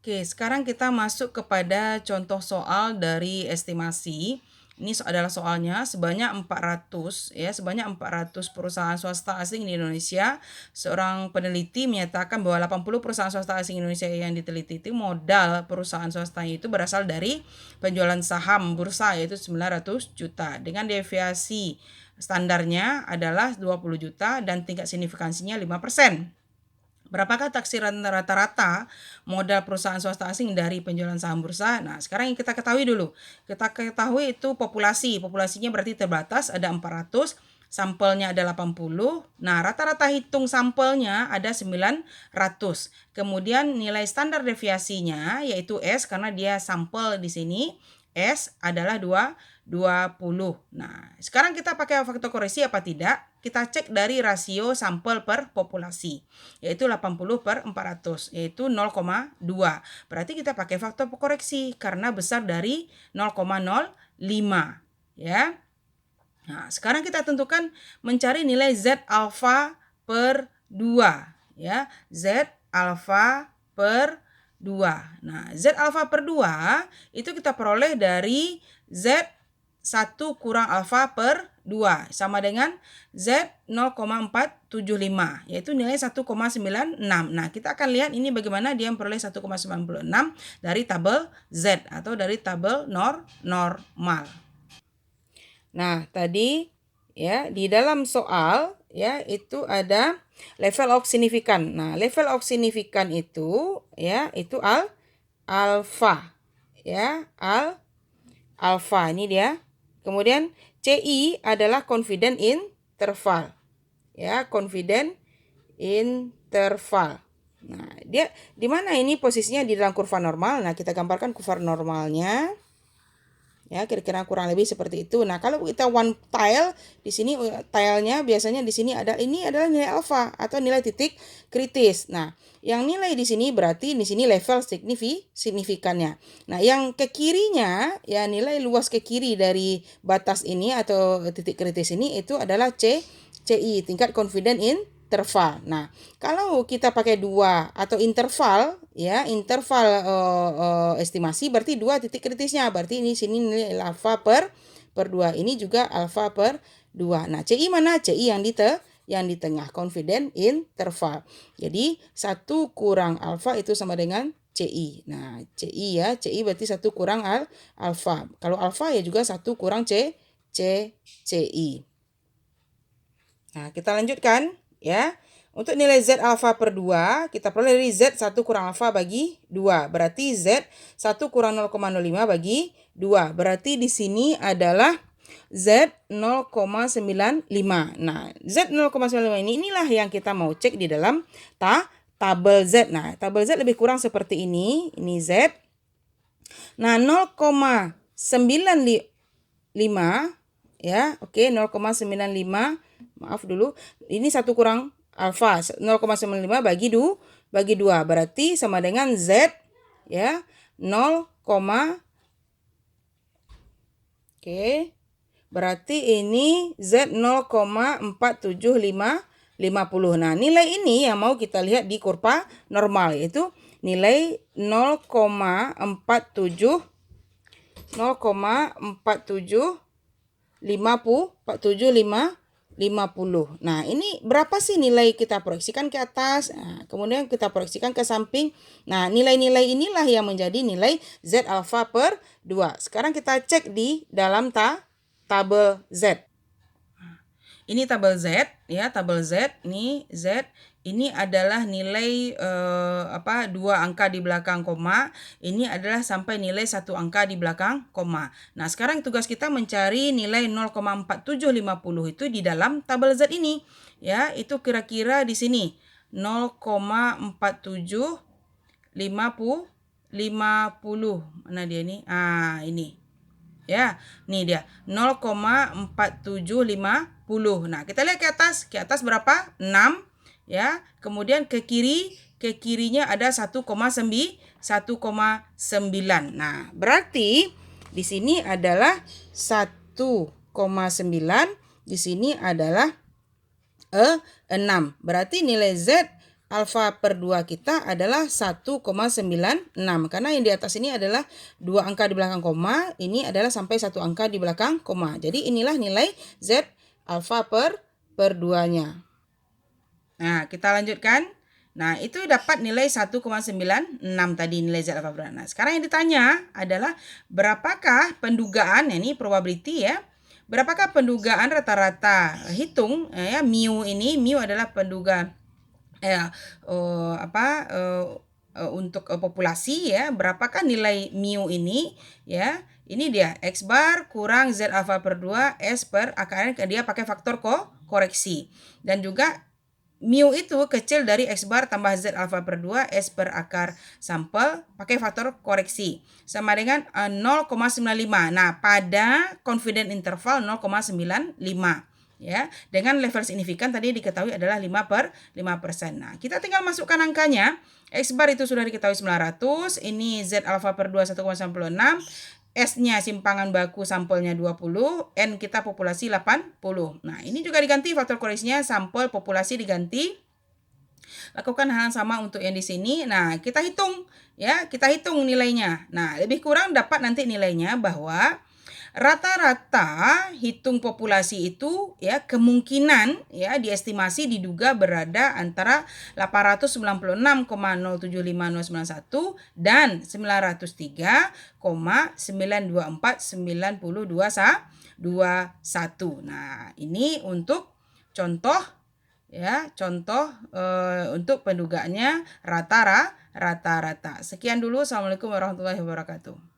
Oke, sekarang kita masuk kepada contoh soal dari estimasi. Ini adalah soalnya sebanyak 400 sebanyak 400 perusahaan swasta asing di Indonesia. Seorang peneliti menyatakan bahwa 80 perusahaan swasta asing Indonesia yang diteliti itu modal perusahaan swasta itu berasal dari penjualan saham bursa yaitu 900 juta dengan deviasi standarnya adalah 20 juta dan tingkat signifikansinya 5%. Berapakah taksiran rata-rata modal perusahaan swasta asing dari penjualan saham bursa? Nah, sekarang yang kita ketahui dulu. Kita ketahui itu populasi. Populasinya berarti terbatas, ada 400, sampelnya ada 80. Nah, rata-rata hitung sampelnya ada 900. Kemudian nilai standar deviasinya yaitu S karena dia sampel di sini. S adalah 20. Nah, sekarang kita pakai faktor koreksi apa tidak? Kita cek dari rasio sampel per populasi, yaitu 80 per 400, yaitu 0,2. Berarti kita pakai faktor koreksi karena besar dari 0,05. Ya. Nah, sekarang kita tentukan mencari nilai Z alfa per 2. Ya, Z alfa per 2. Nah, Z alfa per 2 itu kita peroleh dari Z 1 kurang alfa per 2 sama dengan Z 0,475 yaitu nilai 1,96. Nah, kita akan lihat ini bagaimana dia memperoleh 1,96 dari tabel Z atau dari tabel normal. Nah, tadi ya di dalam soal ya itu ada level of signifikan. Nah, level of signifikan itu ya itu alfa. Ya, alfa ini dia. Kemudian CI adalah confident interval. Ya, confident interval. Nah, dia di mana ini posisinya di dalam kurva normal. Nah, kita gambarkan kurva normalnya. Ya, kira-kira kurang lebih seperti itu. Nah, kalau kita one tile di sini tilenya biasanya di sini ini adalah nilai alfa atau nilai titik kritis. Nah, yang nilai di sini berarti di sini level signifikannya. Nah, yang ke kirinya ya nilai luas ke kiri dari batas ini atau titik kritis ini itu adalah CI, tingkat confident interval. Nah, kalau kita pakai 2 atau interval ya, interval estimasi berarti 2 titik kritisnya. Berarti ini sini nilai alfa per 2. Ini juga alfa per 2. Nah, CI mana? CI yang di tengah, confident interval. Jadi 1 kurang alfa itu sama dengan CI. Nah, CI ya, CI berarti 1 kurang alfa. Kalau alfa ya juga 1 kurang CI. Nah, kita lanjutkan ya. Untuk nilai Z alfa per 2, kita peroleh dari Z 1 kurang alfa bagi 2. Berarti Z 1 kurang 0,05 bagi 2. Berarti di sini adalah Z 0,95. Nah, Z 0,95 inilah yang kita mau cek di dalam tabel Z. Nah, tabel Z lebih kurang seperti ini. Ini Z. Nah, 0,95 ya. Oke, 0,95. Maaf dulu. Ini 1 kurang alfa 0,95 bagi 2 berarti sama dengan Z ya 0, oke. Berarti ini Z 0,47550. Nah, nilai ini yang mau kita lihat di kurva normal yaitu nilai 0,4750. Nah, ini berapa sih nilai kita proyeksikan ke atas? Nah, kemudian kita proyeksikan ke samping. Nah, nilai-nilai inilah yang menjadi nilai Z alfa per 2. Sekarang kita cek di dalam tabel Z. Ini tabel Z ya, tabel Z. Ini Z. Ini adalah nilai 2 angka di belakang koma. Ini adalah sampai nilai 1 angka di belakang koma. Nah, sekarang tugas kita mencari nilai 0,4750 itu di dalam tabel Z ini. Ya, itu kira-kira di sini 0,4750. Mana dia ini? Ini. Ya, nih dia 0,4750. Nah, kita lihat ke atas berapa? 6 ya. Kemudian ke kirinya ada 1,9. Nah, berarti di sini adalah 1,9, di sini adalah 6. Berarti nilai Z alfa per 2 kita adalah 1,96. Karena yang di atas ini adalah 2 angka di belakang koma, ini adalah sampai 1 angka di belakang koma. Jadi inilah nilai Z alfa per 2-nya. Nah, kita lanjutkan. Nah, itu dapat nilai 1,96 tadi nilai Z alfa per 2. Nah, sekarang yang ditanya adalah berapakah pendugaan, ini probability ya. Berapakah pendugaan rata-rata? Hitung ya, mu ini, mu adalah pendugaan untuk populasi ya, berapakah nilai mu ini ya. Ini dia X bar kurang Z alfa per 2 S per akar, dia pakai faktor koreksi. Dan juga mu itu kecil dari X bar tambah Z alfa per 2 S per akar sampel pakai faktor koreksi sama dengan 0,95. Nah, pada confident interval 0,95 ya. Dengan level signifikan tadi diketahui adalah 5%. Nah, kita tinggal masukkan angkanya. X bar itu sudah diketahui 900, ini Z alfa per 2 1,96, S-nya simpangan baku sampelnya 20, N kita populasi 80. Nah, ini juga diganti faktor koreksinya, sampel populasi diganti. Lakukan hal yang sama untuk yang di sini. Nah, kita hitung ya, kita hitung nilainya. Nah, lebih kurang dapat nanti nilainya bahwa rata-rata hitung populasi itu ya kemungkinan ya diestimasi diduga berada antara 896,075,091 dan 903,924,921. Nah, ini untuk contoh ya, untuk pendugaannya rata-rata. Sekian dulu. Assalamualaikum warahmatullahi wabarakatuh.